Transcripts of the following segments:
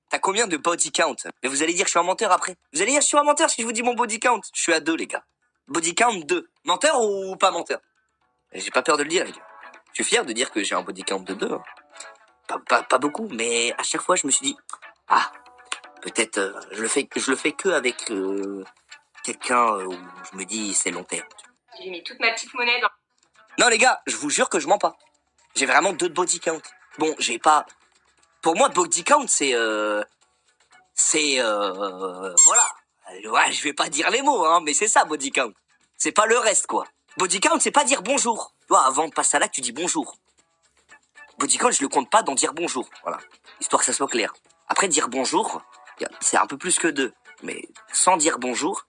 T'as combien de body count? Mais vous allez dire que je suis un menteur après. Vous allez dire que je suis un menteur si je vous dis mon body count. Je suis à 2, les gars. Body count 2. Menteur ou pas menteur? J'ai pas peur de le dire, les gars. Je suis fier de dire que j'ai un body count de 2. Pas beaucoup, mais à chaque fois, je me suis dit, ah, peut-être je le fais que avec quelqu'un où je me dis c'est long terme. J'ai mis toute ma petite monnaie dans... Non, les gars, je vous jure que je mens pas. J'ai vraiment 2 body count. Bon, j'ai pas... Pour moi, body count, c'est... voilà. Ouais, je vais pas dire les mots, hein, mais c'est ça, body count. C'est pas le reste, quoi. Body count, c'est pas dire bonjour. Tu vois, avant de passer à l'acte, tu dis bonjour. Body count, je le compte pas dans dire bonjour. Voilà. Histoire que ça soit clair. Après, dire bonjour, c'est un peu plus que 2. Mais sans dire bonjour,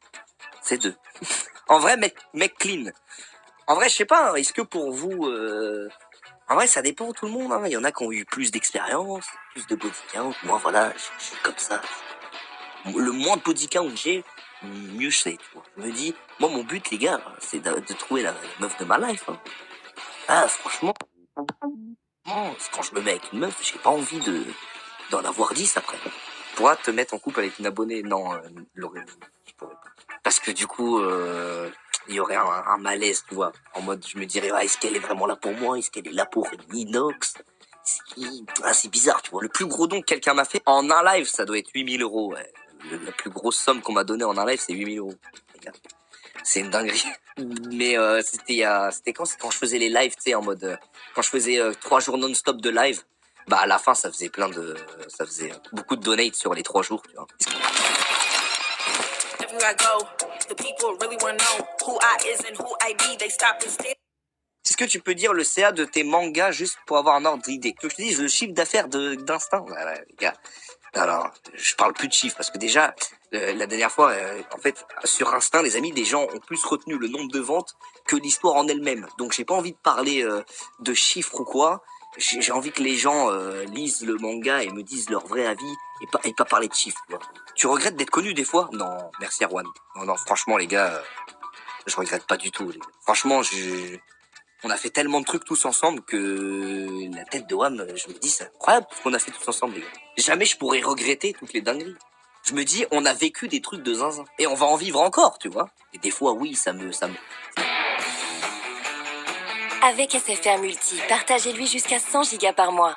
c'est 2. En vrai, mec clean. En vrai, je sais pas, hein, est-ce que pour vous... En vrai, ça dépend tout le monde. Hein. Il y en a qui ont eu plus d'expérience, plus de body count. Moi, voilà, je suis comme ça. Le moins de body count j'ai, mieux je sais. Tu vois. Je me dis, moi, mon but, les gars, c'est de trouver la meuf de ma life. Hein. Ah, franchement, quand je me mets avec une meuf, j'ai pas envie d'en avoir 10 après. Pourra te mettre en couple avec une abonnée? Non, Laurie, je pourrais pas. Parce que du coup, il y aurait un malaise, tu vois. En mode, je me dirais, ah, est-ce qu'elle est vraiment là pour moi? Est-ce qu'elle est là pour une inox? Ah, c'est bizarre, tu vois. Le plus gros don que quelqu'un m'a fait en un live, ça doit être 8000 euros. Ouais. La plus grosse somme qu'on m'a donnée en un live, c'est 8000 euros. Regarde. C'est une dinguerie. Mais c'était quand? C'est quand je faisais les lives, tu sais, en mode... quand je faisais 3 jours non-stop de live, bah à la fin, ça faisait ça faisait beaucoup de donates sur les 3 jours, tu vois. Est-ce que tu peux dire le CA de tes mangas juste pour avoir un ordre d'idée? Que je te dise le chiffre d'affaires d'Instinct? Voilà, les gars. Alors, je parle plus de chiffres parce que déjà, la dernière fois, en fait, sur Instinct, les amis, les gens ont plus retenu le nombre de ventes que l'histoire en elle-même. Donc, j'ai pas envie de parler de chiffres ou quoi. J'ai envie que les gens lisent le manga et me disent leur vrai avis et pas parler de chiffres. Tu vois. Tu regrettes d'être connu des fois? Non, merci Erwan. Non, franchement, les gars, je regrette pas du tout. Les gars. Franchement, on a fait tellement de trucs tous ensemble que la tête de Wam, je me dis, c'est incroyable ce qu'on a fait tous ensemble, les gars. Jamais je pourrais regretter toutes les dingueries. Je me dis, on a vécu des trucs de zinzin. Et on va en vivre encore, tu vois. Et des fois, oui, ça me... Avec SFR Multi, partagez-lui jusqu'à 100 gigas par mois.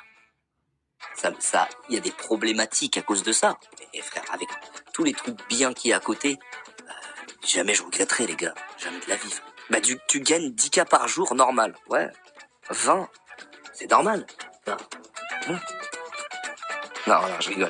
Il y a des problématiques à cause de ça. Et frère, avec tous les trucs bien qu'il y a à côté, jamais je regretterai, les gars. Jamais de la vie. Bah, tu gagnes 10K par jour, normal. Ouais. 20. C'est normal. Non, je rigole.